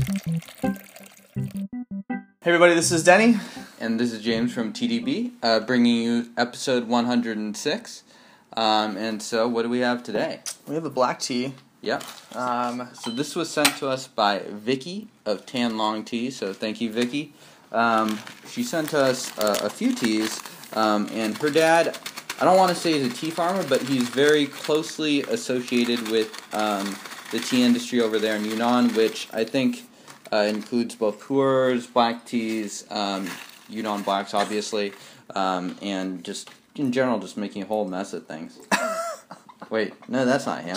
Hey everybody, this is Denny. And this is James from TeaDB, bringing you episode 106. And so, what do we have today? We have a black tea. Yep. So this was sent to us by Vicky of Tan Long Tea, so thank you, Vicky. She sent us a few teas, and her dad, I don't want to say he's a tea farmer, but he's very closely associated with the tea industry over there in Yunnan, which I think includes both pu'ers, black teas, Yunnan Blacks, obviously, and just, in general, just making a whole mess of things. Wait, no, that's not him.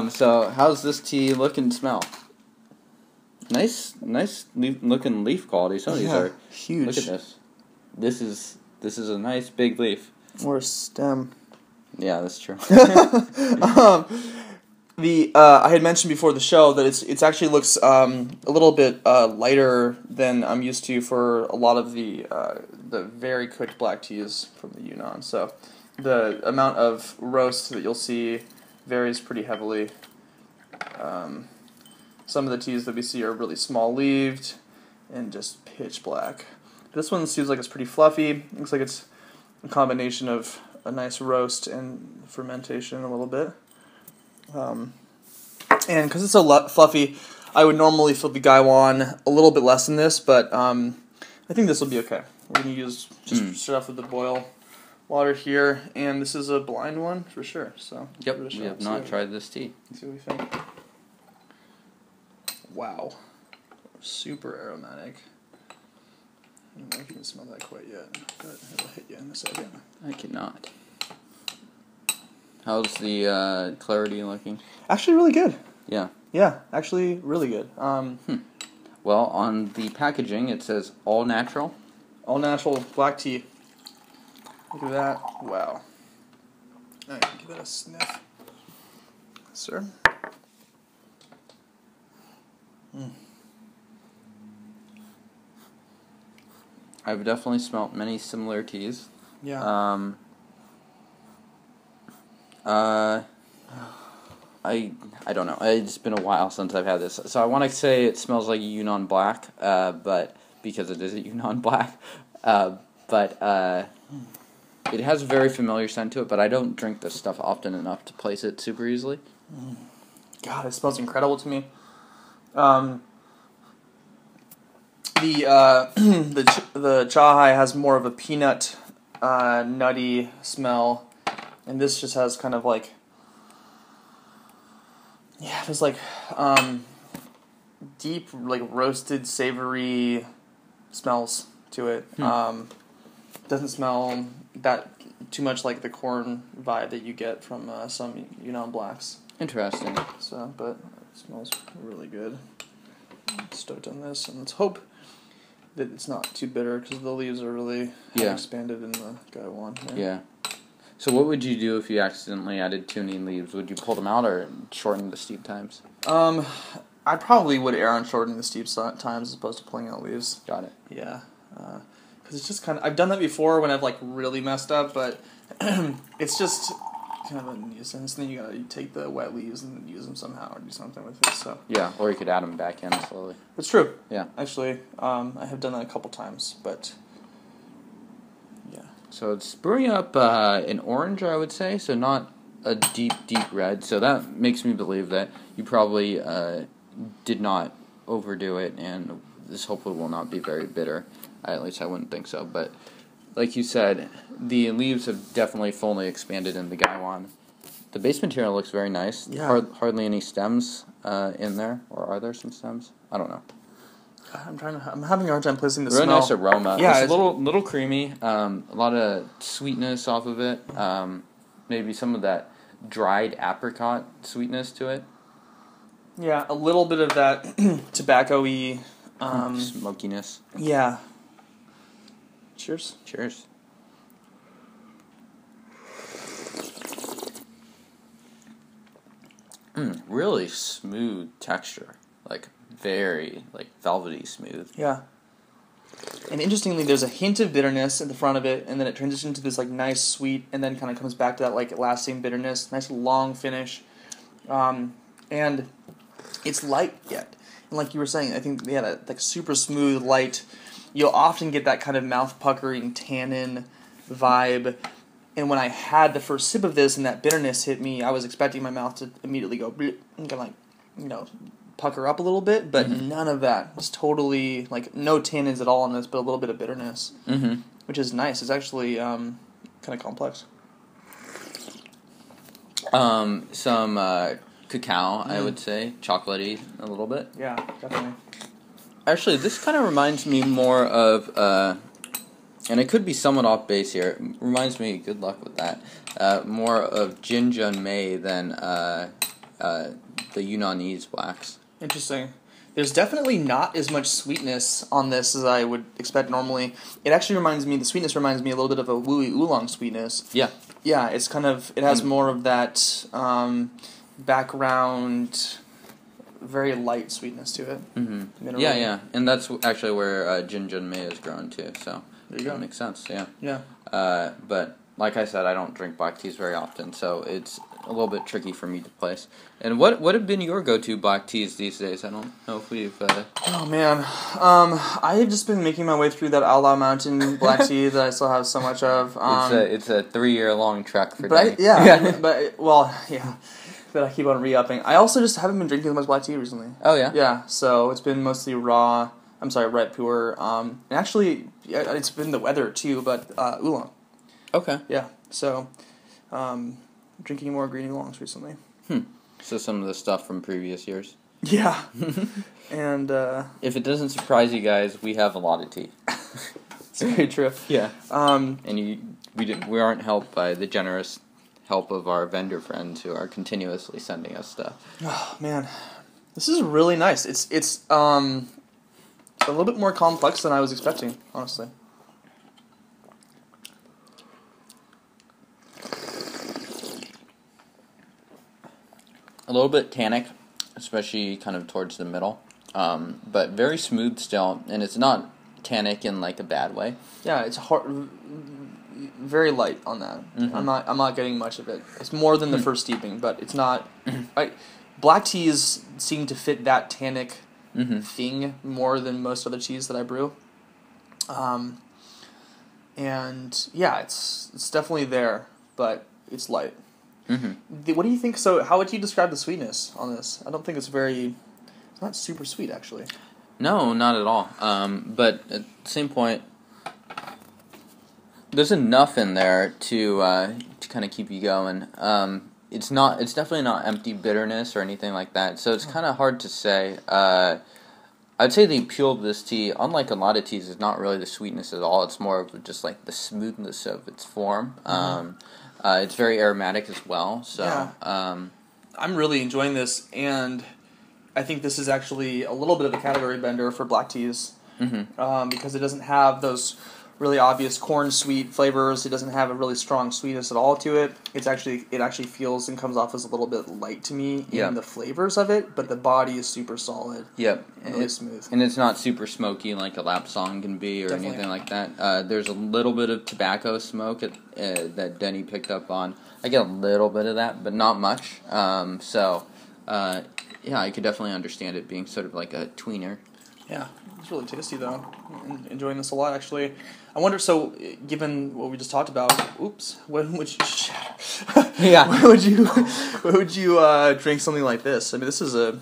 So, how's this tea look and smell? Nice looking leaf quality. Some of these are huge. Look at this. This is a nice big leaf. Or a stem. Yeah, that's true. I had mentioned before the show that it actually looks a little bit lighter than I'm used to for a lot of the very cooked black teas from the Yunnan. So the amount of roast that you'll see varies pretty heavily. Some of the teas that we see are really small leaved and just pitch black. This one seems like it's pretty fluffy. Looks like it's a combination of a nice roast and fermentation a little bit. And because it's so fluffy, I would normally fill the Gaiwan a little bit less than this, but I think this will be okay. We're going to use just start off with the boil water here, and this is a blind one for sure. So Yep, we have not tried this tea. Let's see what we think. Wow, super aromatic. I don't know if you can smell that quite yet, but it'll hit you in a second. I cannot. How's the clarity looking? Actually, really good. Yeah. Yeah, actually, really good. Well, on the packaging, it says all natural. All natural black tea. Look at that. Wow. All right, give that a sniff. Sir? I've definitely smelt many similar teas. Yeah. I don't know. It's been a while since I've had this, so I want to say it smells like a Yunnan Black, but because it is a Yunnan Black, but it has a very familiar scent to it. But I don't drink this stuff often enough to place it super easily. God, it smells incredible to me. The Chahai has more of a peanut, nutty smell, and this just has kind of like, there's like deep, like roasted, savory smells to it. Doesn't smell that too much like the corn vibe that you get from some Yunnan Blacks. Interesting. So, but it smells really good. Stoked on this, and let's hope that it's not too bitter because the leaves are really expanded in the Gaiwan. Yeah. So what would you do if you accidentally added too many leaves? Would you pull them out or shorten the steep times? I probably would err on shortening the steep times as opposed to pulling out leaves. Got it. Yeah. Because it's just kind of... I've done that before when I've, like, really messed up, but it's just kind of a nuisance. And then you gotta take the wet leaves and use them somehow or do something with it, so... Yeah, or you could add them back in slowly. It's true. Yeah. Actually, I have done that a couple times, but... So it's brewing up an orange, I would say, so not a deep red. So that makes me believe that you probably did not overdo it, and this hopefully will not be very bitter. At least I wouldn't think so. But like you said, the leaves have definitely fully expanded in the Gaiwan. The base material looks very nice. Yeah. Hardly any stems in there, or are there some stems? I don't know. I'm having a hard time placing the really smell. Nice aroma. Yeah, it's a little creamy. A lot of sweetness off of it. Maybe some of that dried apricot sweetness to it. Yeah, a little bit of that tobacco-y smokiness. Yeah. Cheers. Cheers. Really smooth texture. Like very velvety smooth. Yeah. And interestingly, there's a hint of bitterness at the front of it, and then it transitions to this like nice sweet, and then kind of comes back to that like lasting bitterness. Nice long finish. and it's light yet. And like you were saying, I think they had a like super smooth, light. You'll often get that kind of mouth puckering tannin vibe. And when I had the first sip of this and that bitterness hit me, I was expecting my mouth to immediately go and kind of like, pucker up a little bit, but none of that. It's totally like no tannins at all in this, but a little bit of bitterness, which is nice. It's actually kind of complex. Some cacao, I would say, chocolatey a little bit. Yeah, definitely. Actually, this kind of reminds me more of, and it could be somewhat off base here. It reminds me, good luck with that, more of Yunnan May than the Yunnanese blacks. Interesting. There's definitely not as much sweetness on this as I would expect normally. It actually the sweetness reminds me a little bit of a Wooey Oolong sweetness. Yeah. Yeah, it's kind of, it has more of that background, very light sweetness to it. Mm-hmm. Yeah, and that's actually where Yunnan May is grown too, so there you go. That makes sense, yeah. Yeah. But like I said, I don't drink black teas very often, so it's a little bit tricky for me to place. And what have been your go-to black teas these days? I don't know if we've... Oh, man. I have just been making my way through that Allah Mountain black tea that I still have so much of. It's a 3-year-long trek for Danny. But I keep on re-upping. I also just haven't been drinking as much black tea recently. Oh, yeah? Yeah, so it's been mostly red pure. And actually, it's been the weather, too, but oolong. Okay. Yeah, so drinking more green oolongs recently. So some of the stuff from previous years. Yeah. And if it doesn't surprise you guys, we have a lot of tea. It's very true. Yeah. And we aren't helped by the generous help of our vendor friends who are continuously sending us stuff. Oh man, this is really nice. It's a little bit more complex than I was expecting, honestly. A little bit tannic, especially kind of towards the middle, but very smooth still, and it's not tannic in like a bad way. Yeah, it's hard, very light on that. I'm not getting much of it. It's more than the first steeping, but it's not. Black teas seem to fit that tannic thing more than most other teas that I brew. And yeah, it's definitely there, but it's light. What do you think? So, how would you describe the sweetness on this? I don't think it's not super sweet, actually. No, not at all. But at the same point, there's enough in there to kind of keep you going. It's definitely not empty bitterness or anything like that. So it's kind of hard to say. I'd say the appeal of this tea, unlike a lot of teas, is not really the sweetness at all. It's more of just like the smoothness of its form. It's very aromatic as well. So yeah. I'm really enjoying this, and I think this is actually a little bit of a category bender for black teas because it doesn't have those really obvious corn sweet flavors. It doesn't have a really strong sweetness at all to it. It actually feels and comes off as a little bit light to me in the flavors of it, but the body is super solid. Yep. And it's smooth. And it's not super smoky like a lap song can be or anything like that. There's a little bit of tobacco smoke that Denny picked up on. I get a little bit of that, but not much. Yeah, I could definitely understand it being sort of like a tweener. Yeah, it's really tasty though. I'm enjoying this a lot, actually. I wonder, so given what we just talked about, when would you drink something like this? I mean, this is a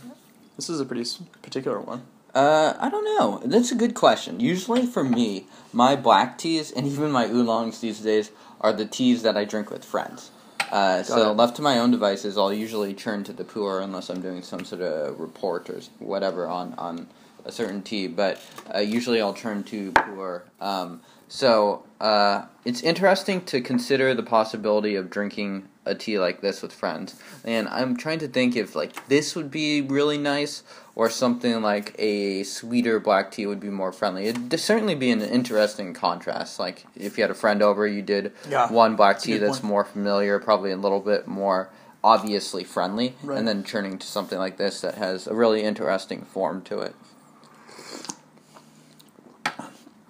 pretty particular one. I don't know. That's a good question. Usually for me, my black teas and even my oolongs these days are the teas that I drink with friends. So left to my own devices, I'll usually turn to the pour unless I'm doing some sort of report or whatever on a certain tea. But usually I'll turn to pour. So it's interesting to consider the possibility of drinking a tea like this with friends. And I'm trying to think if like this would be really nice or something like a sweeter black tea would be more friendly. It'd certainly be an interesting contrast. Like if you had a friend over, you did one black tea that's more familiar, probably a little bit more obviously friendly, and then turning to something like this that has a really interesting form to it.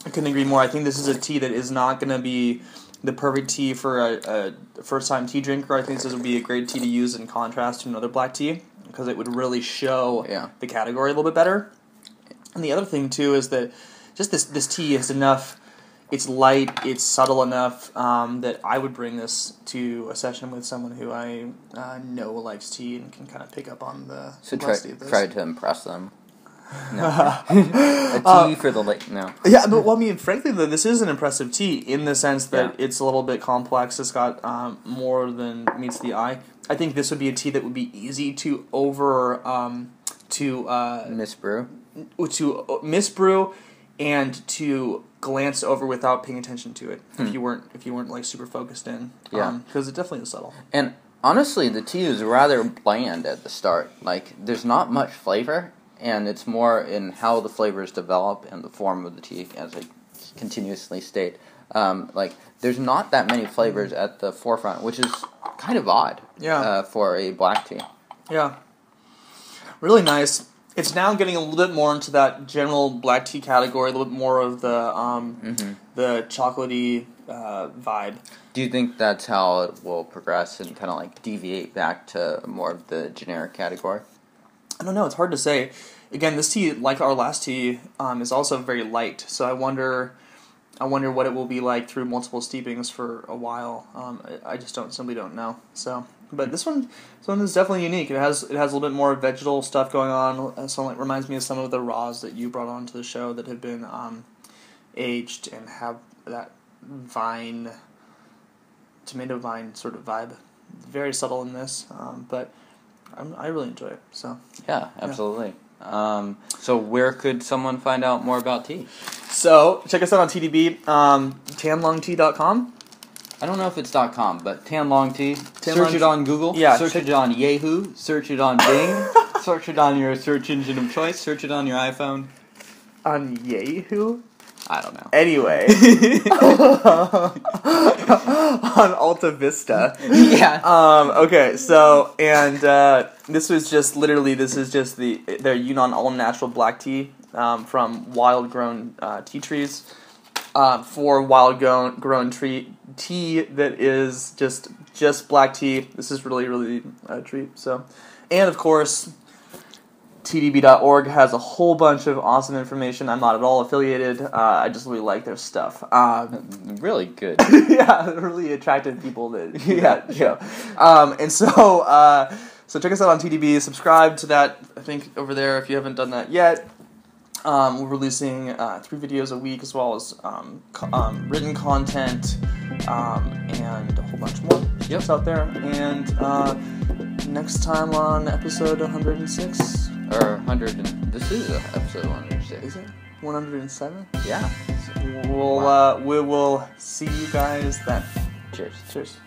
I couldn't agree more. I think this is a tea that is not going to be the perfect tea for a first-time tea drinker. I think this would be a great tea to use in contrast to another black tea because it would really show the category a little bit better. And the other thing too is that just this tea is enough. It's light, it's subtle enough that I would bring this to a session with someone who I know likes tea and can kind of pick up on the complexity of this. Try to impress them. No. A tea for the late. No. Yeah, but well, I mean, frankly, though, this is an impressive tea in the sense that it's a little bit complex. It's got more than meets the eye. I think this would be a tea that would be easy to misbrew and to glance over without paying attention to it if you weren't like super focused in. Because it definitely is subtle. And honestly, the tea is rather bland at the start. Like, there's not much flavor, and it's more in how the flavors develop and the form of the tea, as I continuously state. Like, there's not that many flavors at the forefront, which is kind of odd for a black tea. Yeah. Really nice. It's now getting a little bit more into that general black tea category, a little bit more of the chocolatey vibe. Do you think that's how it will progress and kind of like deviate back to more of the generic category? I don't know. It's hard to say. Again, this tea, like our last tea, is also very light. So I wonder what it will be like through multiple steepings for a while. I just simply don't know. So, but this one is definitely unique. It has a little bit more vegetal stuff going on. So it reminds me of some of the raws that you brought onto the show that have been aged and have that tomato vine sort of vibe. Very subtle in this, but I really enjoy it. So yeah, absolutely. So where could someone find out more about tea? So check us out on TeaDB, tanlongtea.com. I don't know if it's .com, but Tanlong Search it on Google. Yeah, search it on Yahoo. Search it on Bing. Search it on your search engine of choice. Search it on your iPhone. On Yahoo? I don't know. Anyway. On Alta Vista. Yeah. Okay, so, and this is just their Yunnan all-natural black tea from wild-grown tea trees. For wild-grown tea that is just black tea. This is really, really a treat. So, and of course, TeaDB.org has a whole bunch of awesome information. I'm not at all affiliated. I just really like their stuff. Really good. Yeah, really attractive people that show. And so check us out on TeaDB. Subscribe to that, I think, over there if you haven't done that yet. We're releasing 3 videos a week as well as written content and a whole bunch more out there. And next time on episode 106. Or 100. This is episode 106. Is it 107? Yeah. So we will see you guys then. Cheers. Cheers.